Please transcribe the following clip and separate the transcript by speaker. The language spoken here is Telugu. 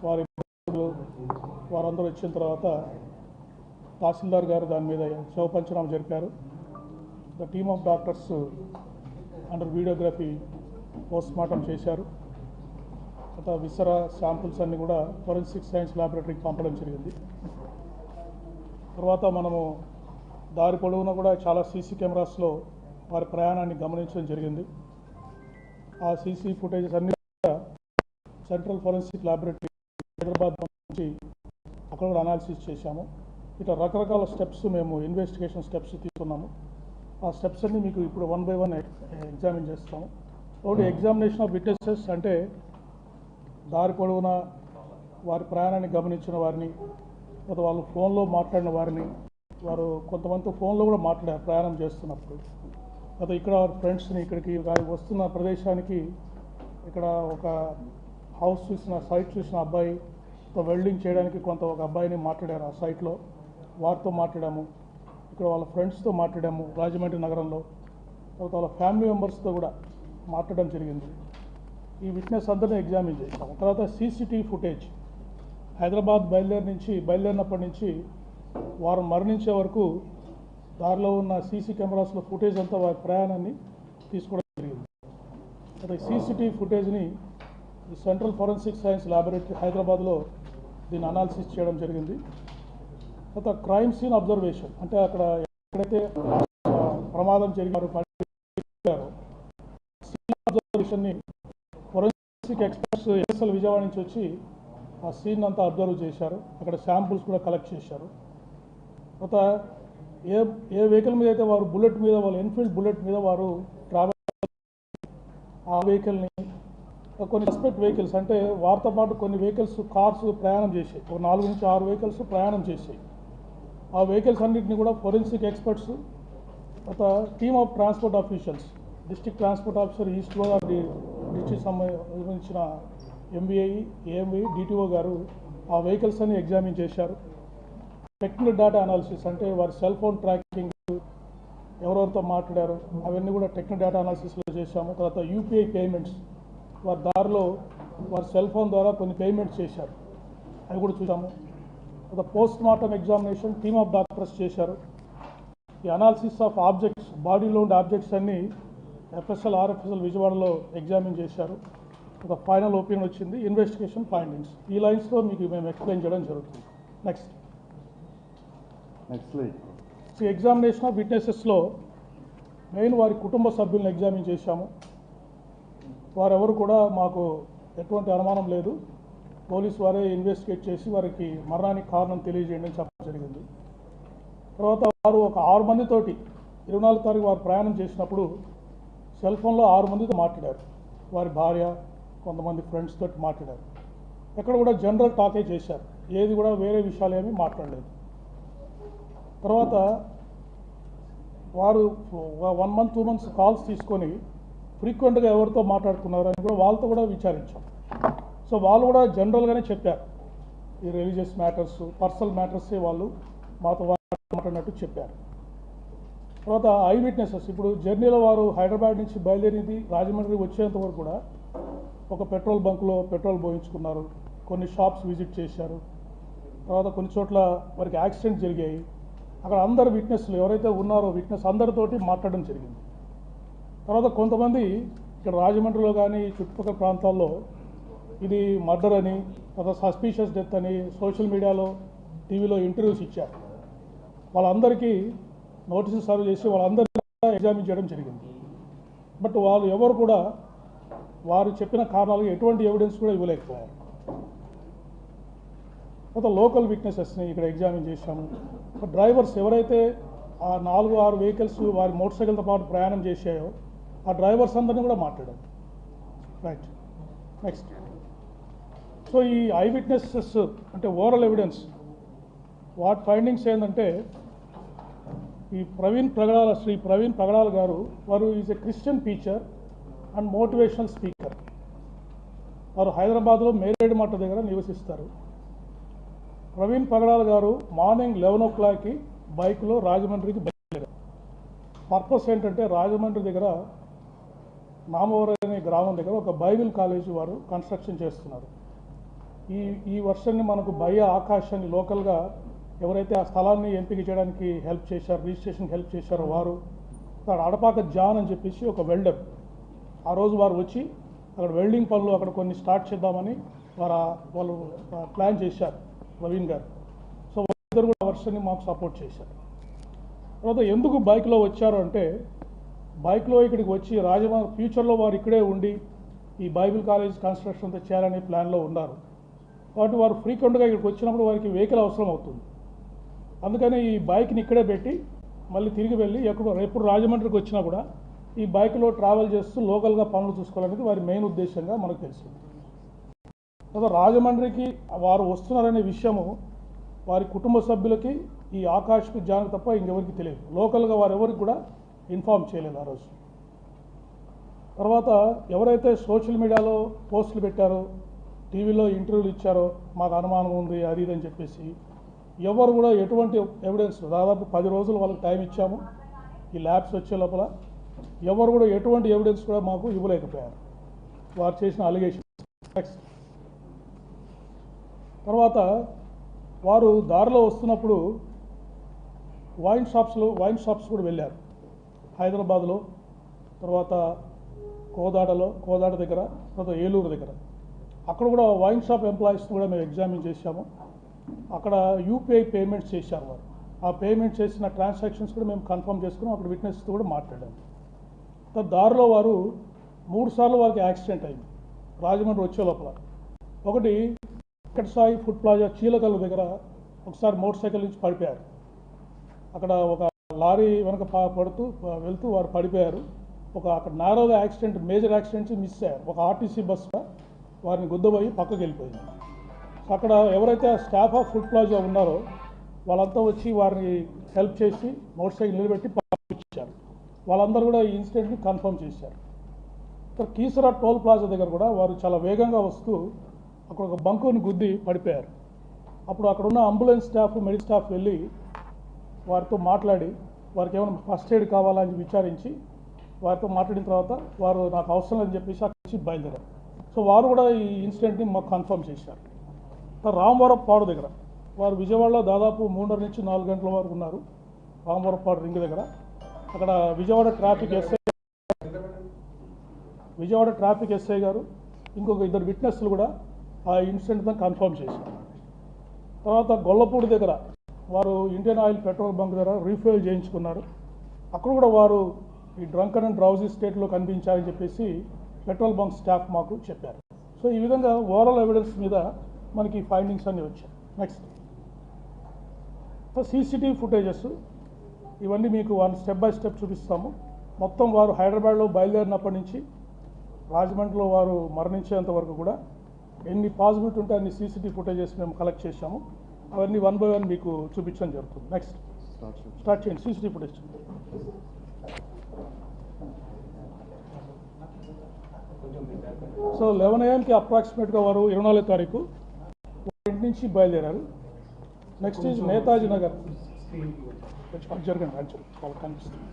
Speaker 1: వారి వారందరూ వచ్చిన తర్వాత తహసీల్దార్ గారు దాని మీద శవ పంచనామా జరిపారు. The team of doctors under videography postmortem చేశారు. తర్వాత విసరా శాంపుల్స్ అన్నీ కూడా ఫోరెన్సిక్ సైన్స్ ల్యాబొరేటరీకి పంపడం జరిగింది. తర్వాత మనము దారి పొడవునా కూడా చాలా సీసీ కెమెరాస్లో వారి ప్రయాణాన్ని గమనించడం జరిగింది. ఆ సీసీ ఫుటేజెస్ అన్ని కూడా సెంట్రల్ ఫోరెన్సిక్ ల్యాబొరేటరీ హైదరాబాద్ నుంచి అక్కడ కూడా అనాలిసిస్ చేశాము. ఇట్లా రకరకాల స్టెప్స్ మేము ఇన్వెస్టిగేషన్ స్టెప్స్ తీసుకున్నాము. ఆ స్టెప్స్ అన్ని మీకు ఇప్పుడు 1 by 1 ఎగ్జామిన్ చేస్తాము. ఒకటి ఎగ్జామినేషన్ ఆఫ్ విట్నెసెస్ అంటే దారి పొడవునా వారి ప్రయాణాన్ని గమనించిన వారిని, లేదా వాళ్ళు ఫోన్లో మాట్లాడిన వారిని, వారు కొంతమంది ఫోన్లో కూడా మాట్లాడారు ప్రయాణం చేస్తున్నప్పుడు. లేదా ఇక్కడ ఫ్రెండ్స్ని ఇక్కడికి వస్తున్న ప్రదేశానికి ఇక్కడ ఒక హౌస్ చూసిన సైట్ చూసిన అబ్బాయి వెల్డింగ్ చేయడానికి ఒక అబ్బాయిని మాట్లాడారు ఆ సైట్లో, వారితో మాట్లాడాము. ఇక్కడ వాళ్ళ ఫ్రెండ్స్తో మాట్లాడాము రాజమండ్రి నగరంలో. తర్వాత వాళ్ళ ఫ్యామిలీ మెంబర్స్తో కూడా మాట్లాడడం జరిగింది. ఈ విట్నెస్ అందరినీ ఎగ్జామిన్ చేశాము. తర్వాత సీసీటీవీ ఫుటేజ్ హైదరాబాద్ బయలుదేరినప్పటి నుంచి వారు మరణించే వరకు దారిలో ఉన్న సీసీ కెమెరాస్లో ఫుటేజ్ అంతా వారి ప్రయాణాన్ని తీసుకోవడం జరిగింది. అయితే సీసీటీవీ ఫుటేజ్ని సెంట్రల్ ఫోరెన్సిక్ సైన్స్ ల్యాబొరేటరీ హైదరాబాద్లో దీన్ని అనాలిసిస్ చేయడం జరిగింది. తర్వాత క్రైమ్ సీన్ అబ్జర్వేషన్ అంటే అక్కడ ఎక్కడైతే ప్రమాదం జరిగారో సీన్ అబ్జర్వేషన్ని ఫోరెన్సిక్ ఎక్స్పర్ట్స్ ఎస్ఎల్ విజయవాడ నుంచి వచ్చి ఆ సీన్ అంతా అబ్జర్వ్ చేశారు. అక్కడ శాంపుల్స్ కూడా కలెక్ట్ చేశారు. తర్వాత ఏ వెహికల్ మీద అయితే వారు బుల్లెట్ మీద వాళ్ళు ఎన్ఫీల్డ్ బుల్లెట్ మీద వారు ట్రావెల్ ఆ వెహికల్ని కొన్ని సస్పెక్ట్ వెహికల్స్ అంటే వారితో పాటు కొన్ని వెహికల్స్ కార్స్ ప్రయాణం చేసాయి. ఒక 4 నుంచి 6 వెహికల్స్ ప్రయాణం చేసాయి. ఆ వెహికల్స్ అన్నింటినీ కూడా ఫోరెన్సిక్ ఎక్స్పర్ట్స్, తర్వాత team of transport officials, district transport officer east Godavari district సంబంధించిన ఎంబీఐ, ఏఎంఐ, డిటిఓ గారు ఆ వెహికల్స్ అన్ని ఎగ్జామిన్ చేశారు. టెక్నికల్ డేటా అనాలిసిస్ అంటే వారి సెల్ ఫోన్ ట్రాకింగ్, ఎవరెవరితో మాట్లాడారు అవన్నీ కూడా టెక్నికల్ డేటా అనాలిసిస్లో చేశాము. తర్వాత యూపీఐ పేమెంట్స్ వారి దారిలో వారి సెల్ ఫోన్ ద్వారా కొన్ని పేమెంట్స్ చేశారు, అవి కూడా చూసాము. తర్వాత post mortem examination team of doctors చేశారు. ఈ అనాలిసిస్ ఆఫ్ ఆబ్జెక్ట్స్, బాడీలో ఉండే ఆబ్జెక్ట్స్ అన్నీ ఎఫ్ఎస్ఎల్, ఆర్ఎఫ్ఎస్ఎల్ విజయవాడలో ఎగ్జామిన్ చేశారు. ఒక ఫైనల్ ఒపీనియన్ వచ్చింది, ఇన్వెస్టిగేషన్ ఫైండింగ్స్. ఈ లైన్స్లో మీకు మేము ఎక్స్ప్లెయిన్ చేయడం జరుగుతుంది. నెక్స్ట్ ఎగ్జామినేషన్ ఆఫ్ విట్నెసెస్లో మెయిన్ వారి కుటుంబ సభ్యులను ఎగ్జామిన్ చేశాము. వారెవరు కూడా మాకు ఎటువంటి అనుమానం లేదు, పోలీసు వారే ఇన్వెస్టిగేట్ చేసి వారికి మరణానికి కారణం తెలియజేయండి అని చెప్పడం జరిగింది. తర్వాత వారు ఒక 6 మందితోటి 24 తారీఖు వారు ప్రయాణం చేసినప్పుడు సెల్ ఫోన్లో 6 మందితో మాట్లాడారు. వారి భార్య, కొంతమంది ఫ్రెండ్స్ తోటి మాట్లాడారు. ఎక్కడ కూడా జనరల్ టాకే చేశారు, ఏది కూడా వేరే విషయాలు ఏమీ మాట్లాడలేదు. తర్వాత వారు 1 month 2 months కాల్స్ తీసుకొని ఫ్రీక్వెంట్గా ఎవరితో మాట్లాడుకున్నారు అని కూడా వాళ్ళతో కూడా విచారించాం. సో వాళ్ళు కూడా జనరల్గానే చెప్పారు, ఈ రిలీజియస్ మ్యాటర్స్, పర్సనల్ మ్యాటర్సే వాళ్ళు మాతో మాట్లాడినట్టు చెప్పారు. తర్వాత ఐ విట్నెసెస్, ఇప్పుడు జర్నీలో వారు హైదరాబాద్ నుంచి బయలుదేరింది రాజమండ్రి వచ్చేంత వరకు కూడా ఒక పెట్రోల్ బంక్లో పెట్రోల్ పోయించుకున్నారు, కొన్ని షాప్స్ విజిట్ చేశారు. తర్వాత కొన్ని చోట్ల వారికి యాక్సిడెంట్ జరిగాయి. అక్కడ అందరు విట్నెస్లు ఎవరైతే ఉన్నారో విట్నెస్ అందరితోటి మాట్లాడడం జరిగింది. తర్వాత కొంతమంది ఇక్కడ రాజమండ్రిలో కానీ చుట్టుపక్కల ప్రాంతాల్లో ఇది మర్డర్ అని, తర్వాత సస్పీషియస్ డెత్ అని సోషల్ మీడియాలో, టీవీలో ఇంటర్వ్యూస్ ఇచ్చారు. వాళ్ళందరికీ నోటీసులు సర్వ్ చేసి వాళ్ళందరినీ ఎగ్జామిన్ చేయడం జరిగింది. బట్ వాళ్ళు ఎవరు కూడా వారు చెప్పిన కారణాలకు ఎటువంటి ఎవిడెన్స్ కూడా ఇవ్వలేకపోయారు. తర్వాత లోకల్ విట్నెసెస్ని ఇక్కడ ఎగ్జామిన్ చేశాము. డ్రైవర్స్ ఎవరైతే ఆ 4-6 వెహికల్స్ వారి మోటార్ సైకిల్తో పాటు ప్రయాణం చేశాయో ఆ డ్రైవర్స్ అందరినీ కూడా మాట్లాడారు. Right, next. సో ఈ ఐ విట్నెసెస్ అంటే ఓరల్ ఎవిడెన్స్ వాటి ఫైండింగ్స్ ఏంటంటే, ఈ శ్రీ ప్రవీణ్ పగడాల గారు వారు is a Christian teacher and motivational speaker. వారు హైదరాబాద్లో మేరేడుమట్ట దగ్గర నివసిస్తారు. ప్రవీణ్ పగడాల గారు మార్నింగ్ 11 o'clockకి బైక్లో రాజమండ్రికి బయలుదేరారు. పర్పస్ ఏంటంటే రాజమండ్రి దగ్గర నామవరం అనే గ్రామం దగ్గర ఒక బైబిల్ కాలేజీ వారు కన్స్ట్రక్షన్ చేస్తున్నారు. ఈ వర్షన్ని మనకు భయ ఆకాశాన్ని లోకల్గా ఎవరైతే ఆ స్థలాన్ని ఎంపిక చేయడానికి హెల్ప్ చేశారో, రిజిస్ట్రేషన్కి హెల్ప్ చేశారో వారు, అడపాక జాన్ అని చెప్పేసి ఒక వెల్డర్, ఆ రోజు వారు వచ్చి అక్కడ వెల్డింగ్ పనులు అక్కడ కొన్ని స్టార్ట్ చేద్దామని వాళ్ళు ప్లాన్ చేశారు ప్రవీణ్ గారు. సో వాళ్ళిద్దరు కూడా వర్షన్ని మాకు సపోర్ట్ చేశారు. తర్వాత ఎందుకు బైక్లో వచ్చారు అంటే, బైక్లో ఇక్కడికి వచ్చి రాజమండ్రి ఫ్యూచర్లో వారు ఇక్కడే ఉండి ఈ బైబిల్ కాలేజ్ కన్స్ట్రక్షన్ అంతా చేయాలనే ప్లాన్లో ఉన్నారు. కాబట్టి వారు ఫ్రీక్వెంట్గా ఇక్కడికి వచ్చినప్పుడు వారికి వెహికల్ అవసరం అవుతుంది. అందుకని ఈ బైక్ని ఇక్కడే పెట్టి మళ్ళీ తిరిగి వెళ్ళి ఎప్పుడు రాజమండ్రికి వచ్చినా కూడా ఈ బైక్లో ట్రావెల్ చేస్తూ లోకల్గా పనులు చూసుకోవాలనేది వారి మెయిన్ ఉద్దేశంగా మనకు తెలిసింది. తర్వాత రాజమండ్రికి వారు వస్తున్నారనే విషయము వారి కుటుంబ సభ్యులకి ఈ ఆకాష్కి జానకి తప్ప ఇంకెవరికి తెలియదు. లోకల్గా వారు ఎవరికి కూడా ఇన్ఫార్మ్ చేయలేదు ఆ రోజు. తర్వాత ఎవరైతే సోషల్ మీడియాలో పోస్టులు పెట్టారో, టీవీలో ఇంటర్వ్యూలు ఇచ్చారో, మాకు అనుమానం ఉంది అది ఇది అని చెప్పేసి ఎవరు కూడా ఎటువంటి ఎవిడెన్స్, దాదాపు 10 రోజులు వాళ్ళకి టైం ఇచ్చాము ఈ ల్యాబ్స్ వచ్చే లోపల, ఎవరు కూడా ఎటువంటి ఎవిడెన్స్ కూడా మాకు ఇవ్వలేకపోయారు వారు చేసిన అలిగేషన్. తర్వాత వారు దారిలో వస్తున్నప్పుడు వైన్ షాప్స్ కూడా వెళ్ళారు. హైదరాబాద్లో, తర్వాత కోదాడ దగ్గర, తర్వాత ఏలూరు దగ్గర. అక్కడ కూడా వైన్ షాప్ ఎంప్లాయీస్ కూడా మేము ఎగ్జామిన్ చేశాము. అక్కడ యూపీఐ పేమెంట్స్ చేశారు వారు. ఆ పేమెంట్ చేసిన ట్రాన్సాక్షన్స్ కూడా మేము కన్ఫర్మ్ చేసుకున్నాం. అక్కడ విట్నెస్తో కూడా మాట్లాడాము. దారిలో వారు 3 సార్లు వారికి యాక్సిడెంట్ అయింది రాజమండ్రి వచ్చే లోపల. ఒకటి వెంకటసాయి ఫుడ్ ప్లాజా చీలకల్లు దగ్గర ఒకసారి మోటార్ సైకిల్ నుంచి పడిపోయారు. అక్కడ ఒక లారీ వెనక పడుతూ వెళ్తూ వారు పడిపోయారు. అక్కడ నారోగా యాక్సిడెంట్, మేజర్ యాక్సిడెంట్స్ మిస్ అయ్యారు. ఒక ఆర్టీసీ బస్సు వారిని గుద్దబోయి పక్కకి వెళ్ళిపోయింది. అక్కడ ఎవరైతే స్టాఫ్ ఆఫ్ ఫుడ్ ప్లాజా ఉన్నారో వాళ్ళంతా వచ్చి వారిని హెల్ప్ చేసి మోటార్ సైకిల్ నిలబెట్టి పంపించారు. వాళ్ళందరూ కూడా ఈ ఇన్సిడెంట్ని కన్ఫర్మ్ చేశారు. కీసరా టోల్ ప్లాజా దగ్గర కూడా వారు చాలా వేగంగా వస్తూ అక్కడ ఒక బంకుని గుద్ది పడిపోయారు. అప్పుడు అక్కడ ఉన్న అంబులెన్స్ స్టాఫ్, మెడికల్ స్టాఫ్ వెళ్ళి వారితో మాట్లాడి వారికి ఏమైనా ఫస్ట్ ఎయిడ్ కావాలని విచారించి వారితో మాట్లాడిన తర్వాత వారు నాకు అవసరం లేదని చెప్పేసి అక్కడి నుంచి బయలుదేరారు. సో వారు కూడా ఈ ఇన్సిడెంట్ని మాకు కన్ఫర్మ్ చేశారు. రామవరపాడు దగ్గర వారు విజయవాడలో దాదాపు 3:30 నుంచి 4 గంటల వరకు ఉన్నారు. రామవరపాడు రింగ్ దగ్గర అక్కడ విజయవాడ ట్రాఫిక్ ఎస్ఐ గారు ఇంకొక 2 విట్నెస్లు కూడా ఆ ఇన్సిడెంట్ని కన్ఫర్మ్ చేశారు. తర్వాత గొల్లపూడి దగ్గర వారు ఇండియన్ ఆయిల్ పెట్రోల్ బంక్ దగ్గర రీఫిల్ చేయించుకున్నారు. అక్కడ కూడా వారు ఈ డ్రంకన్ అండ్ డ్రౌజీ స్టేట్లో కనిపించారని చెప్పేసి పెట్రోల్ బంక్ స్టాఫ్ మాకు చెప్పారు. సో ఈ విధంగా ఓవరాల్ ఎవిడెన్స్ మీద మనకి ఫైండింగ్స్ అన్నీ వచ్చాయి. నెక్స్ట్ సీసీటీవీ ఫుటేజెస్ ఇవన్నీ మీకు స్టెప్ బై స్టెప్ చూపిస్తాము. మొత్తం వారు హైదరాబాద్లో బయలుదేరినప్పటి నుంచి రాజమండ్రిలో వారు మరణించేంత వరకు కూడా ఎన్ని పాసిబిలిటీ ఉంటే అన్ని సీసీటీవీ ఫుటేజెస్ మేము కలెక్ట్ చేశాము. అవన్నీ 1 by 1 మీకు చూపించడం జరుగుతుంది. నెక్స్ట్ స్టార్ట్ చేయండి. సీసీటీవీ ఫుటేజ్ సో 11 AM అప్రాక్సిమేట్గా వారు 24వ తారీఖు ఇంటి నుంచి బయలుదేరారు. Next is Netaji Nagar. జరగండి, వాళ్ళకి కనిపిస్తుంది.